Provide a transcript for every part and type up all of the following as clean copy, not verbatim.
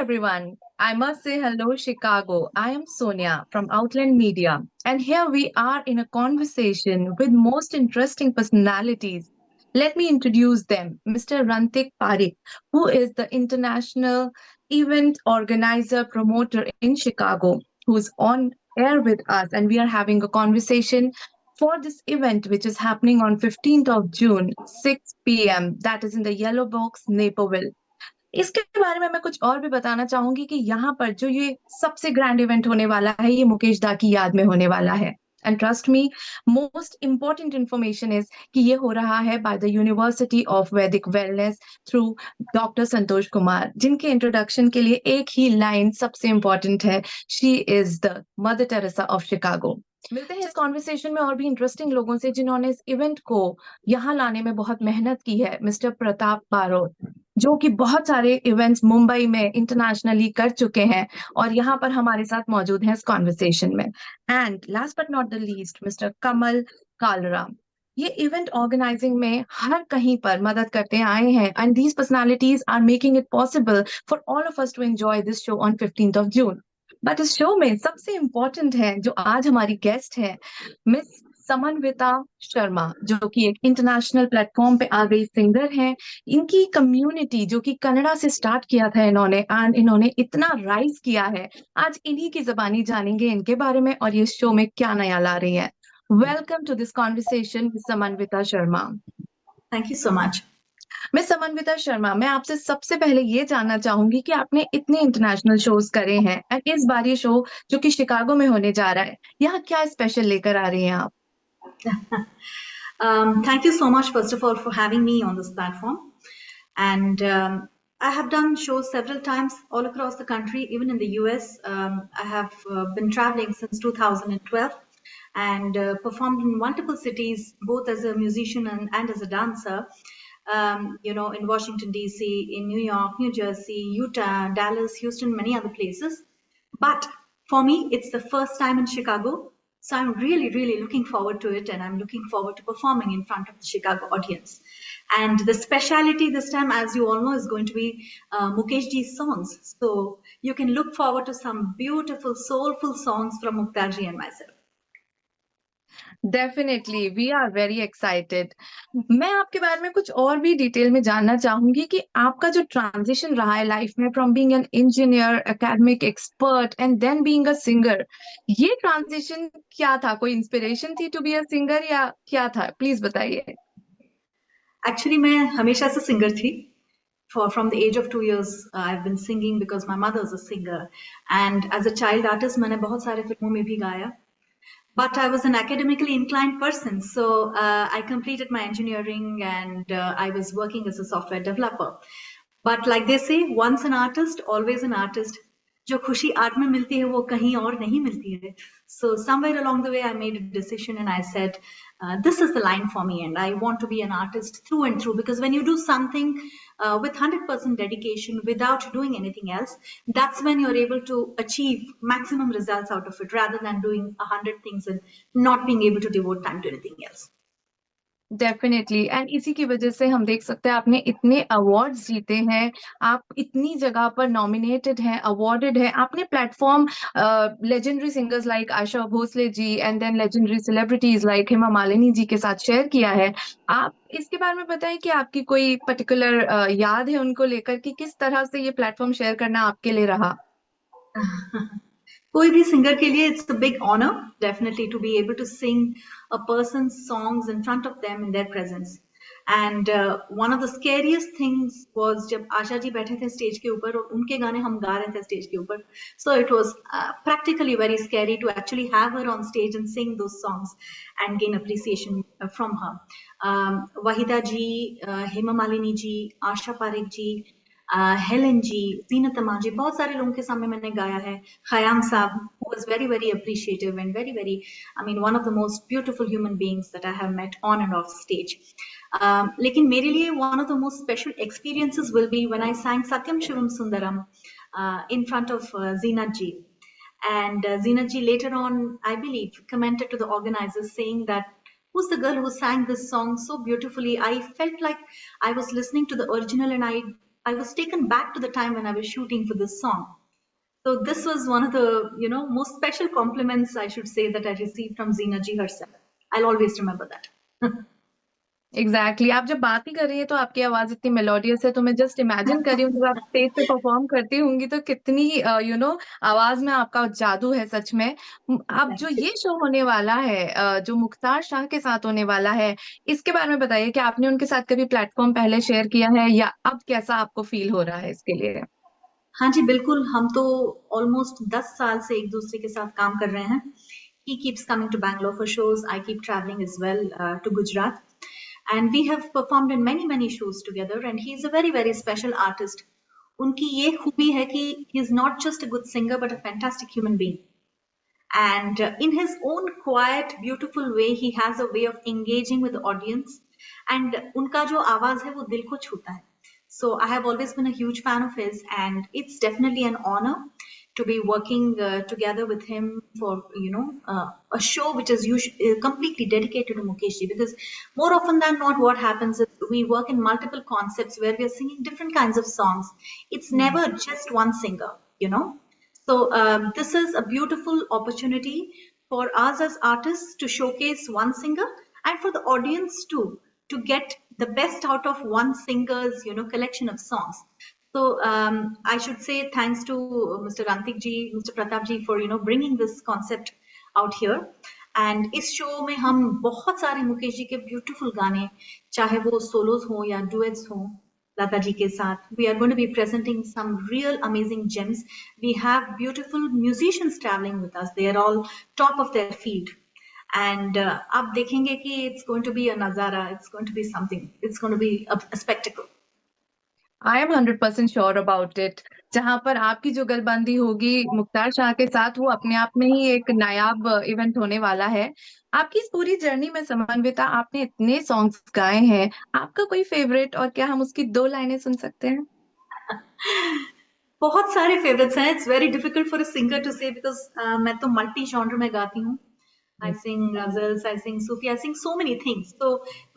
everyone. I must say hello, Chicago. I am Sonia from Outland Media, and here we are in a conversation with most interesting personalities. Let me introduce them, Mr. Rantik Parekh, who is the international event organizer promoter in Chicago, who's on air with us, and we are having a conversation for this event, which is happening on 15th of June, 6 p.m. That is in the Yellow Box, Naperville. इसके बारे में मैं कुछ और भी बताना चाहूँगी कि यहाँ पर जो ये सबसे ग्रैंड इवेंट होने वाला है, ये मुकेश दा की याद में होने वाला है। And trust me, most important information is कि ये हो रहा है बाय द यूनिवर्सिटी ऑफ वैदिक wellness through doctor Santosh Kumar, जिनके इंट्रोडक्शन के लिए एक ही लाइन सबसे इम्पोर्टेंट है, she is the mother Teresa of Chicago. मिलते हैं इस कॉन्वर्सेशन में और भी इंटरेस्टिंग लोगों से जिन्होंने इस इवेंट को यहाँ लाने में बहुत मेहनत की है। मिस्टर प्रताप बारोट, जो कि बहुत सारे इवेंट्स मुंबई में इंटरनेशनली कर चुके हैं और यहाँ पर हमारे साथ मौजूद हैं इस कॉन्वर्सेशन में। And last but not the least, mister Kamal Kalra, ये इवेंट ऑर्गेनाइजिंग में हर कहीं पर मदद करते आए हैं and these personalities are making it possible for all of us to enjoy this show on 15th of June. But इस शो में सबसे इम्पोर्टेंट है जो आज हमारी गेस्ट है, मिस समन्विता शर्मा, जो कि एक इंटरनेशनल प्लेटफॉर्म पे आ गई सिंगर हैं। इनकी कम्युनिटी जो कि कनाडा से स्टार्ट किया था इन्होंने, एंड इन्होंने इतना राइज किया है, आज इन्हीं की जबानी जानेंगे इनके बारे में और ये शो में क्या नया ला रही है। Welcome to this conversation miss Samanvita Sharma. Thank you so much. Miss Samanvita Sharma, मैं आपसे सबसे पहले ये जानना चाहूंगी कि आपने इतने इंटरनेशनल शोज करे हैं एंड इस बार ये शो जो कि शिकागो में होने जा रहा है, यहाँ क्या स्पेशल लेकर आ रही हैं आप? Thank you so much, first of all, for having me on this platform. And I have done shows several times all across the country, even in the US. I have been traveling since 2012 and performed in multiple cities, both as a musician and as a dancer. In Washington, D.C., in New York, New Jersey, Utah, Dallas, Houston, many other places. But for me, it's the first time in Chicago. So I'm really, really looking forward to it, and I'm looking forward to performing in front of the Chicago audience. And the speciality this time, as you all know, is going to be Mukesh Ji's songs. So you can look forward to some beautiful, soulful songs from Mukhtar Ji and myself. Definitely, we are very excited. मैं आपके बारे में कुछ और भी detail में जानना चाहूंगी कि आपका जो ट्रांजिशन रहा है लाइफ में, from being an engineer, academic expert and then being a singer, ये ट्रांजिशन क्या था? कोई इंस्पिरेशन थी टू बी अ सिंगर या क्या था? प्लीज बताइए। एक्चुअली मैं हमेशा से सिंगर थी। From the age of 2 years, I've been singing because my mother is a singer. And as a child artist, मैंने बहुत सारे फिल्मों में भी गाया. But I was an academically inclined person, so I completed my engineering and I was working as a software developer. But like they say, once an artist, always an artist. जो खुशी art में मिलती है वो कहीं और नहीं मिलती है. So somewhere along the way I made a decision and I said, this is the line for me and I want to be an artist through and through, because when you do something with 100% dedication without doing anything else, that's when you're able to achieve maximum results out of it, rather than doing 100 things and not being able to devote time to anything else. Definitely, and इसी की वजह से हम देख सकते हैं आपने इतने अवार्ड्स जीते हैं, आप इतनी जगह पर नॉमिनेटेड हैं, अवार्डेड हैं, आपने platform legendary singers like Asha Bhosle ji and then legendary celebrities like Hema Malini ji के साथ शेयर किया है। आप इसके बारे में बताएं कि आपकी कोई पर्टिकुलर याद है उनको लेकर कि किस तरह से ये प्लेटफॉर्म शेयर करना आपके लिए रहा? कोई भी सिंगर के लिए it's a big honor, definitely, to be able to sing a person's songs in front of them in their presence. And one of the scariest things was जब आशा जी बैठे थे स्टेज के ऊपर और उनके गाने हम गा रहे थे स्टेज के ऊपर. So it was practically very scary to actually have her on stage and sing those songs and gain appreciation from her. Wahida ji, Hema Malini ji, Asha Parekh ji, Helen ji, Zeenat Aman ji, बहुत सारे लोगों के सामने मैंने गाया है. खयाम साहब, who was very very appreciative and very I mean one of the most beautiful human beings that I have met on and off stage. लेकिन मेरे लिए one of the most special experiences will be when I sang Satyam Shivam Sundaram in front of Zeenat ji. And Zeenat ji later on, I believe, commented to the organizers saying that, who's the girl who sang this song so beautifully? I felt like I was listening to the original and I was taken back to the time when I was shooting for this song. So this was one of the, most special compliments, I should say, that I received from Zina ji herself. I'll always remember that. Exactly आप जब बात ही कर रही है तो आपकी आवाज इतनी मेलोडियस है, तो मैं जस्ट इमेजिन कर रही हूँ जब आप स्टेज पे परफॉर्म करती होंगी तो कितनी आवाज में आपका जादू है सच में। अब जो ये शो होने वाला है जो मुख्तार शाह के साथ होने वाला है, इसके बारे में बताइए कि आपने उनके साथ कभी प्लेटफॉर्म पहले शेयर किया है या अब कैसा आपको फील हो रहा है इसके लिए? हाँ जी, बिल्कुल। हम तो ऑलमोस्ट 10 साल से एक दूसरे के साथ काम कर रहे हैं। He keeps coming to Bangalore for shows. I keep traveling as well to Gujarat. And we have performed in many shows together. And he is a very special artist. उनकी ये खूबी है कि he is not just a good singer but a fantastic human being. And in his own quiet, beautiful way, he has a way of engaging with the audience. And उनका जो आवाज है वो दिल को छूता है. So I have always been a huge fan of his, and it's definitely an honor to be working together with him for a show which is completely dedicated to Mukesh ji. Because more often than not, what happens is we work in multiple concepts where we are singing different kinds of songs. It's never just one singer, So this is a beautiful opportunity for us as artists to showcase one singer, and for the audience too, to get the best out of one singer's collection of songs. So I should say thanks to Mr. Rantik ji, Mr. Pratap ji for bringing this concept out here. And इस show में हम बहुत सारे मुकेश जी के beautiful गाने, चाहे वो swallows हो या डुएट्स हो लता जी के साथ, we are going to be presenting some real amazing gems. We have beautiful musicians traveling with us. They are all top of their field. And आप देखेंगे कि it's going to be a nazara, it's going to be something, it's going to be a spectacle. I am 100% sure about it. जहां पर आपकी जो गलबंदी होगी मुख्तार शाह के साथ, वो अपने आप में ही एक नायाब इवेंट होने वाला है। आपकी इस पूरी जर्नी में समन्विता, आपने इतने सॉन्ग्स गाए हैं, आपका कोई फेवरेट, और क्या हम उसकी 2 लाइनें सुन सकते हैं? बहुत सारे फेवरेट्स हैं। It's very difficult for a singer to say, because मैं तो मल्टी जॉनर में गाती हूँ। I sing ghazals, I sing Sufi, I sing so many things. So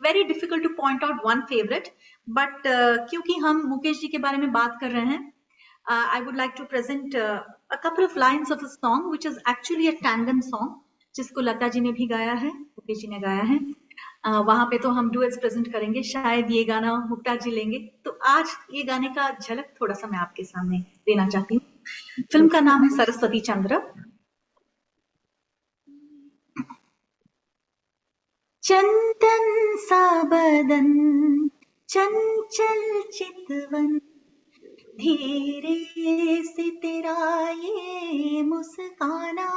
very difficult to point out one favorite. But क्योंकि हम मुकेश जी के बारे में बात कर रहे हैं, I would like to present a couple of lines of a song which is actually a tandem song, जिसको लता जी ने भी गाया है, मुकेश जी ने गाया है। वहां पे तो हम डुएट्स प्रेजेंट करेंगे, शायद ये गाना मुख्तार जी लेंगे। तो आज ये गाने का झलक थोड़ा सा मैं आपके सामने देना चाहती हूँ। फिल्म का नाम है सरस्वती चंद्र। चंदन सा बदन, चंचल चितवन, धीरे से तेरा ये मुस्काना,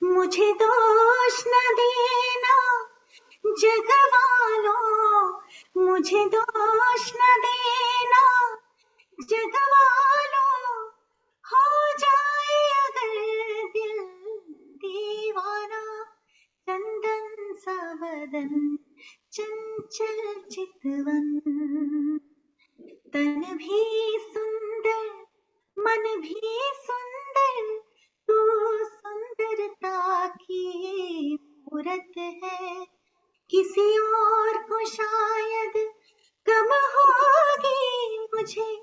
मुझे दोष न देना जग वालों, मुझे दोष न देना जग वालों, हो जाए अगर दिल दीवाना, चंदन सा बदन, चंचल चितवन, तन भी सुंदर, मन भी सुंदर, तू सुंदरता की मूरत है, किसी और को शायद कम होगी, मुझे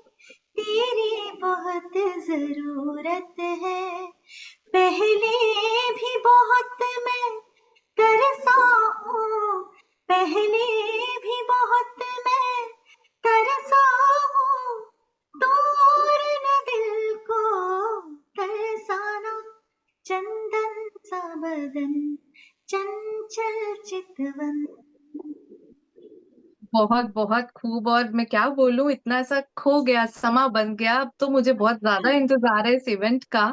तेरी बहुत जरूरत है। पहले भी बहुत मैं तरसा हूँ, पहले भी बहुत मैं तरसा हूँ, दूर न दिल को तरसाना, चंदन सा बदन, चंचल चितवन। बहुत बहुत खूब, और मैं क्या बोलूं, इतना ऐसा खो गया, समा बन गया। अब तो मुझे बहुत ज्यादा इंतजार है इस इवेंट का।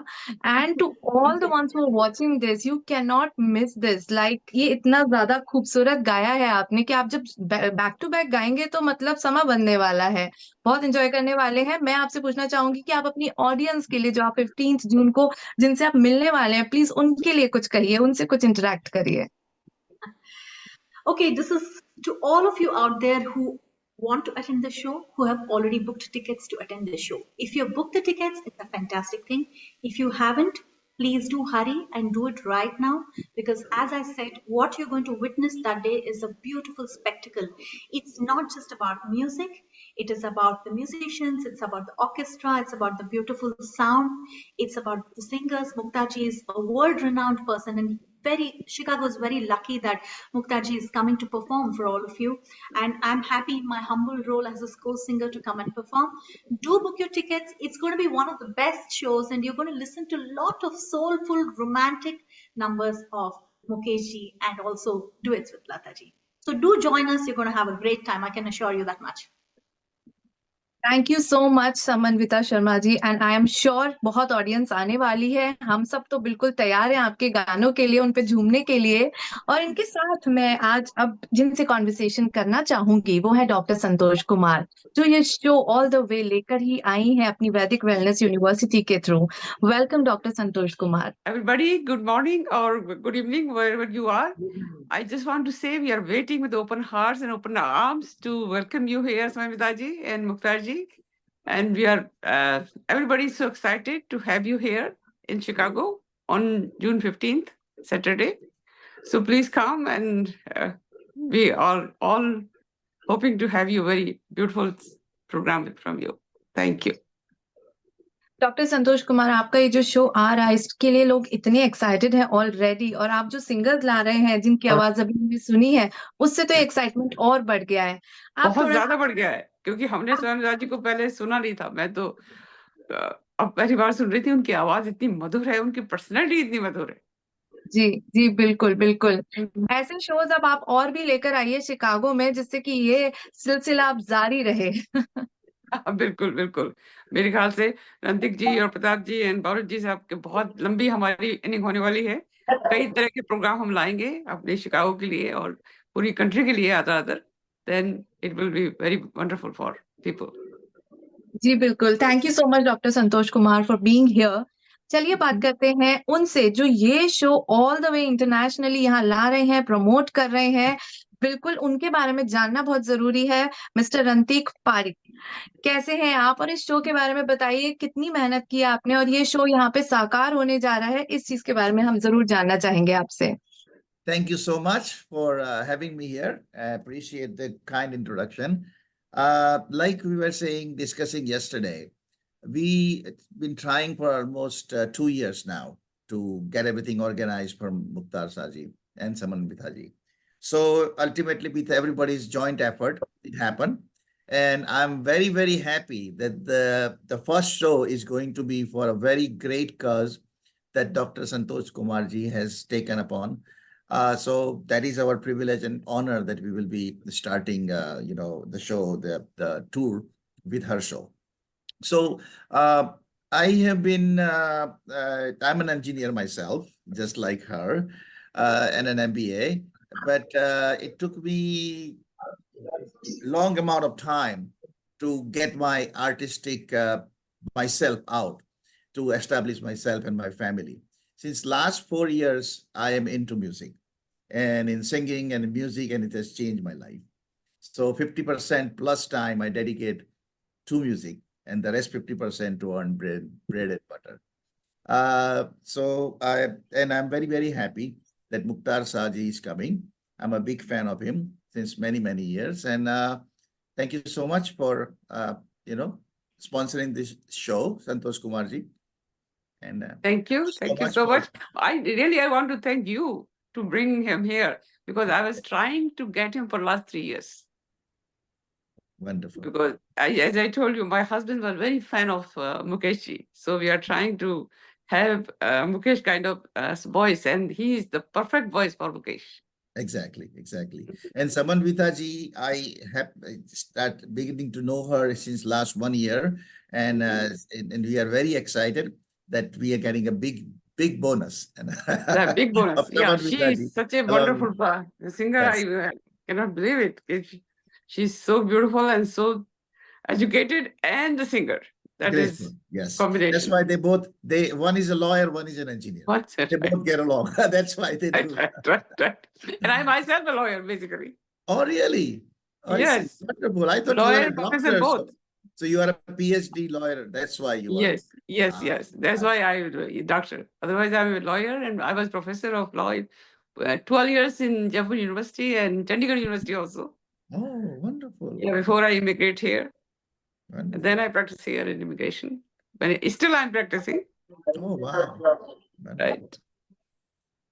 And to all the ones who are watching this, you can not miss this. Like ये इतना ज्यादा खूबसूरत गाया है आपने कि आप जब बैक टू बैक गाएंगे तो मतलब समा बनने वाला है। बहुत एंजॉय करने वाले हैं। मैं आपसे पूछना चाहूंगी कि आप अपनी ऑडियंस के लिए, जो आप 15 जून को जिनसे आप मिलने वाले हैं, प्लीज उनके लिए कुछ कहिए, उनसे कुछ इंटरेक्ट करिए। Okay, this is to all of you out there who want to attend the show, who have already booked tickets to attend the show. If you have booked the tickets, it's a fantastic thing. If you haven't, please do hurry and do it right now, because as I said, what you're going to witness that day is a beautiful spectacle. It's not just about music, It is about the musicians, it's about the orchestra, it's about the beautiful sound, it's about the singers. Mukta ji is a world-renowned person, and Chicago is very lucky that Mukta ji is coming to perform for all of you. And I'm happy in my humble role as a school singer to come and perform. Do book your tickets. It's going to be one of the best shows, and you're going to listen to a lot of soulful, romantic numbers of Mukesh ji and also duets with Lata ji. So do join us. You're going to have a great time. I can assure you that much. Thank you so much Samanvita Sharma ji, and I am sure बहुत audience आने वाली है। हम सब तो बिल्कुल तैयार हैं आपके गानों के लिए, उन पे झूमने के लिए। और इनके साथ मैं आज अब जिनसे कॉन्वर्सेशन करना चाहूंगी वो है डॉक्टर संतोष कुमार, जो ये शो ऑल द वे लेकर ही आई हैं अपनी वैदिक वेलनेस यूनिवर्सिटी के through. Welcome doctor Santosh Kumar. Everybody, good morning or good evening, wherever you are. I just want to say we are waiting with open hearts and open arms to welcome you here, Samita ji and Mukhtar ji. And we are, everybody is so excited to have you here in Chicago on June 15th, Saturday. So please come, and we are all hoping to have you very beautiful program from you. Thank you. Doctor Santosh Kumar, आपका ये जो show आ रहा है इसके लिए लोग इतने excited हैं ऑलरेडी, और आप जो सिंगर्स ला रहे हैं जिनकी आवाज अभी हमने सुनी है उससे तो एक्साइटमेंट और बढ़ गया है। आप बहुत ज्यादा बढ़ गया है, क्योंकि हमने स्वयं जी को पहले सुना नहीं था। मैं तो अब पहली बार सुन रही थी। उनकी आवाज इतनी मधुर है, उनकी पर्सनैलिटी इतनी मधुर है। जी जी, बिल्कुल बिल्कुल। ऐसे शोज अब आप और भी लेकर आइए शिकागो में, जिससे कि ये सिलसिला अब जारी रहे। बिल्कुल बिल्कुल। मेरे ख्याल से रंतिक जी और प्रताप जी एंड बारूद जी साहब के बहुत लंबी हमारी इनिंग होने वाली है। कई तरह के प्रोग्राम हम लाएंगे अपने शिकागो के लिए और पूरी कंट्री के लिए other, then it will be very wonderful for people. जी बिल्कुल। Thank you so much doctor Santosh Kumar for being here. चलिए बात करते हैं उनसे जो ये show all the way internationally यहाँ ला रहे हैं, प्रमोट कर रहे हैं। बिल्कुल उनके बारे में जानना बहुत जरूरी है। मिस्टर रंतीक पारिक, कैसे हैं आप, और इस शो के बारे में बताइए, कितनी मेहनत की आपने और ये शो यहाँ पे साकार होने जा रहा है, इस चीज के बारे में हम जरूर जानना चाहेंगे आपसे। Thank you so much for having me here. I appreciate the kind introduction. Like we were discussing yesterday, we've been trying for almost 2 years now to get everything organized from Mukhtar Saji and Samanvita ji. So ultimately, with everybody's joint effort, it happened. And I'm very, very happy that the first show is going to be for a very great cause that Dr. Santosh Kumar ji has taken upon. So that is our privilege and honor that we will be starting, the show, the tour with her show. So I have been, I'm an engineer myself, just like her, and an MBA, but it took me long amount of time to get my artistic myself out, to establish myself and my family. Since last 4 years, I am into music and in singing and in music, and it has changed my life. So 50% plus time I dedicate to music, and the rest 50% to earn bread and butter. I'm very, very happy that Mukhtar Saji is coming. I'm a big fan of him since many, many years. And thank you so much for, sponsoring this show, Santosh Kumar ji. And thank you so much. I want to thank you to bring him here, because I was trying to get him for last 3 years. Wonderful. Because as I told you, my husband was very fan of Mukesh ji. So we are trying to have Mukesh kind of voice, and he is the perfect voice for Mukesh. Exactly. And Samanvita ji, I have started beginning to know her since last 1 year, and we are very excited that we are getting a big bonus. A big bonus. Yeah, she is such a wonderful singer. Yes. I cannot believe it. She's so beautiful and so educated, and the singer. That Great. is yes. Combination. That's why one is a lawyer, one is an engineer. They both get along. That's why they do. Right. And I myself a lawyer, basically. Oh, really? Oh, yes. Wonderful. I thought lawyer, you were a doctor. Both. So you are a PhD lawyer. That's why you are. Yes. That's why I'm a doctor. Otherwise, I'm a lawyer, and I was professor of law 12 years in Jaipur University and Chandigarh University also. Oh, wonderful. wonderful. Yeah, before I immigrate here. Wonderful. Then I practice here in immigration. Still I'm practicing. Oh, wow. Wonderful. Right.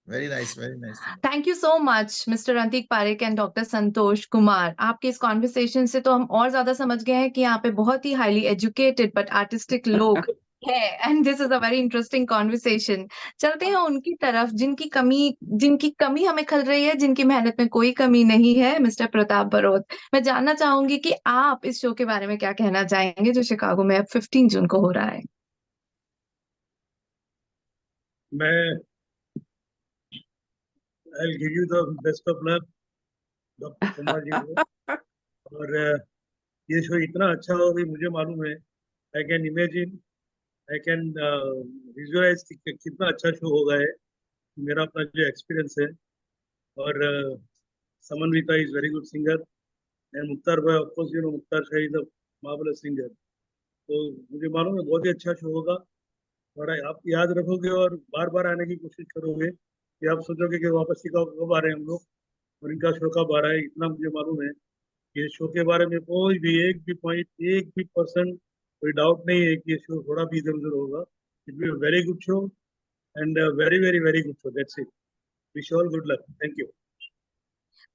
Very nice, very nice. Thank you so much mister Antik Parekh and doctor Santosh Kumar. आपके इस conversation से तो हम और ज्यादा समझ गए हैं कि यहाँ पे बहुत ही हाईली एजुकेटेड बट आर्टिस्टिक लोग है and this is a very interesting conversation. चलते हैं उनकी तरफ जिनकी कमी हमें खल रही है, जिनकी मेहनत में कोई कमी नहीं है, मिस्टर प्रताप बरोत। मैं जानना चाहूंगी कि आप इस शो के बारे में क्या कहना चाहेंगे जो शिकागो में अब 15 जून को हो रहा है। मैं I'll give you the best of luck, doctor Kumar ji को। और ये शो इतना अच्छा होगा मुझे मालूम है। I can imagine, I can visualise कितना अच्छा शो होगा है। मेरा अपना जो एक्सपीरियंस है। और Samanvita is very good singer and Mukhtar भाई, of course you know Mukhtar Shah is a marvellous singer. तो मुझे मालूम है बहुत ही अच्छा शो होगा। और आप याद रखोगे और बार बार आने की कोशिश करोगे कि आप सोचोगे कि वापस शिकागो कब आ रहे हैं हम लोग और इनका शो कब आ रहा है। इतना मुझे मालूम है कि इस शो के बारे में कोई भी एक भी पॉइंट, एक भी परसेंट कोई डाउट नहीं है कि ये शो थोड़ा भी इधर उधर होगा। It be a very good show and very very very good show. That's it. Wish all good luck. Thank you.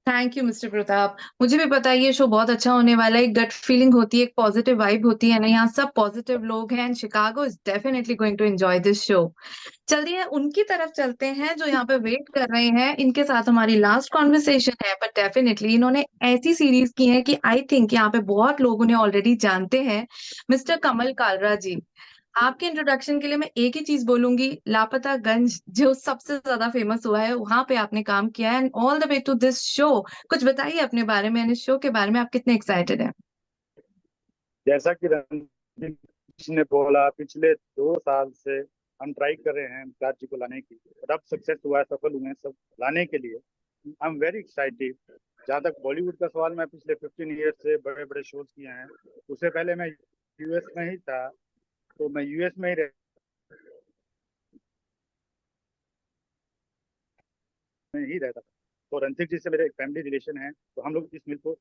Thank you mister Pratap. मुझे भी पता है ये शो बहुत अच्छा होने वाला है। एक गट फीलिंग होती है, एक पॉजिटिव वाइब होती है ना, यहाँ सब पॉजिटिव लोग हैं and Chicago is definitely going to enjoy this show. चलिए उनकी तरफ चलते हैं जो यहाँ पे वेट कर रहे हैं। इनके साथ हमारी लास्ट कॉन्वर्सेशन है, बट डेफिनेटली इन्होंने ऐसी सीरीज की है कि आई थिंक यहाँ पे बहुत लोग उन्हें ऑलरेडी जानते हैं। मिस्टर कमल कालरा जी, आपके इंट्रोडक्शन के लिए मैं एक ही चीज बोलूंगी, लापता गंज जो सबसे ज्यादा फेमस हुआ है वहां पे आपने काम किया है and all the way to this show. कुछ बताइए अपने बारे में, इस शो के बारे में, आप कितने एक्साइटेड हैं? जैसा कि रणदीप जी ने बोला, पिछले 2 साल से हम ट्राई कर रहे हैं मुख्तार जी को लाने की, और अब सक्सेस हुआ है, सफल हुए हैं सब लाने के लिए। I am very excited. जहाँ तक बॉलीवुड का सवाल, मैं पिछले 15 ईयर से बड़े बड़े शोज किए हैं। उससे पहले मैं यूएस में ही था, तो मैं यूएस में ही रहता था। तो रणदीप जी से मेरे एक फैमिली रिलेशन है, तो हम लोग इस मिल को,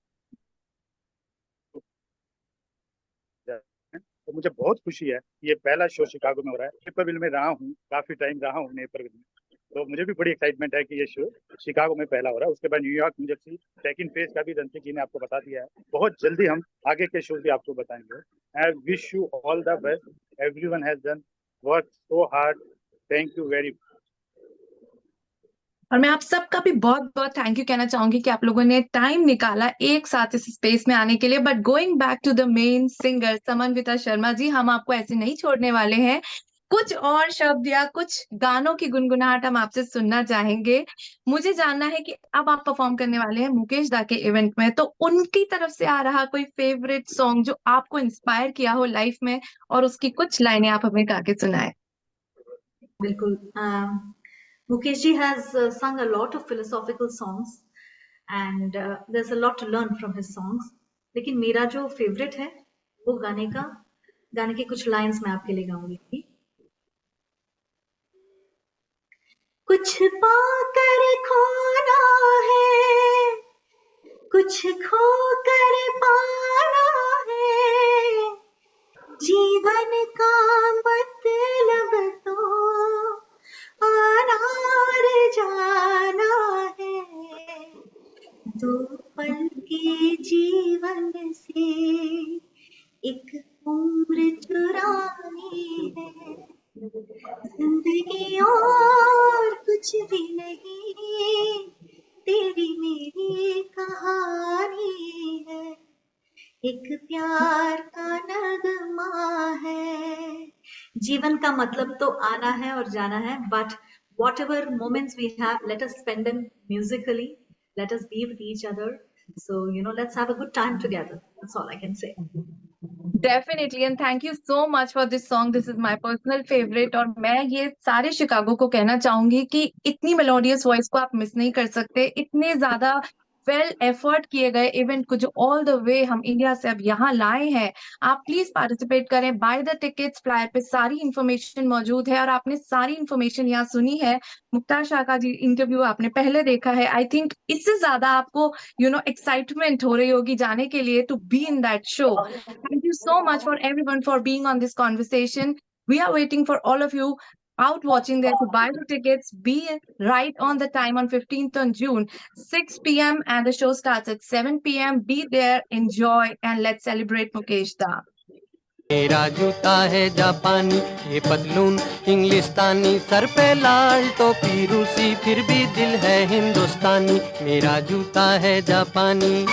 तो मुझे बहुत खुशी है कि ये पहला शो शिकागो में हो रहा है। नेपरविल में रहा हूँ, काफी टाइम रहा हूँ नेपरविल में, तो मुझे भी बड़ी एक्साइटमेंट है कि ये शो शिकागो में पहला हो रहा है। उसके बाद New York, new Jersey, second phase का भी रणदीप जी ने आपको बता दिया है। बहुत जल्दी हम आगे के शो भी आपको बताएंगे। I wish you all the best. Everyone has done work so hard. Thank you very much. और मैं आप सबका भी बहुत बहुत थैंक यू कहना चाहूंगी कि आप लोगों ने टाइम निकाला एक साथ इस स्पेस में आने के लिए। But going back to the main singer Samanvita Sharma ji, हम आपको ऐसे नहीं छोड़ने वाले हैं। कुछ और शब्द या कुछ गानों की गुनगुनाहट हम आपसे सुनना चाहेंगे। मुझे जानना है कि अब आप परफॉर्म करने वाले हैं मुकेश दा के इवेंट में, तो उनकी तरफ से आ रहा कोई फेवरेट सॉन्ग जो आपको इंस्पायर किया हो लाइफ में, और उसकी कुछ लाइनें आप हमें गा के सुनाए। बिल्कुल। Mukesh ji has sung a lot of philosophical songs and there's a lot to learn from his songs. लेकिन मेरा जो फेवरेट है वो गाने के कुछ लाइंस मैं आपके लिए गाऊंगी। कुछ पाकर खोना है, कुछ खोकर पाना है, जीवन का मतलब तो आना और जाना है। 2 पल के जीवन से एक उम्र चुरानी है। जिंदगी और कुछ भी नहीं, तेरी मेरी कहानी है। एक प्यार का नगमा है। जीवन का मतलब तो आना है और जाना है, but whatever moments we have, let us spend them musically. Let us be with each other. So, let's have a good time together. That's all I can say. Definitely and thank you so much for this song. This is my personal favourite. और मैं ये सारे Chicago को कहना चाहूंगी कि इतनी melodious voice को आप मिस नहीं कर सकते। इतने ज्यादा वेल एफर्ट किए गए इवेंट को जो ऑल द वे हम इंडिया से अब यहाँ लाए हैं, आप प्लीज पार्टिसिपेट करें, बाय द टिकट्स। फ्लायर पे सारी इंफॉर्मेशन मौजूद है और आपने सारी इंफॉर्मेशन यहाँ सुनी है। मुख्तार शाका जी इंटरव्यू आपने पहले देखा है। आई थिंक इससे ज्यादा आपको एक्साइटमेंट हो रही होगी जाने के लिए to be in that show. Thank you so much for everyone for being on this conversation. We are waiting for all of you out watching there to buy the tickets. Be right on the time on 15th on June, 6 p.m. and the show starts at 7 p.m. Be there, enjoy, and let's celebrate Mukesh Da. मेरा जूता है जापानी, ये पतलून इंग्लिस्तानी, sir पे लाल टोपी रूसी, फिर भी दिल है हिंदुस्तानी। मेरा जूता है जापानी।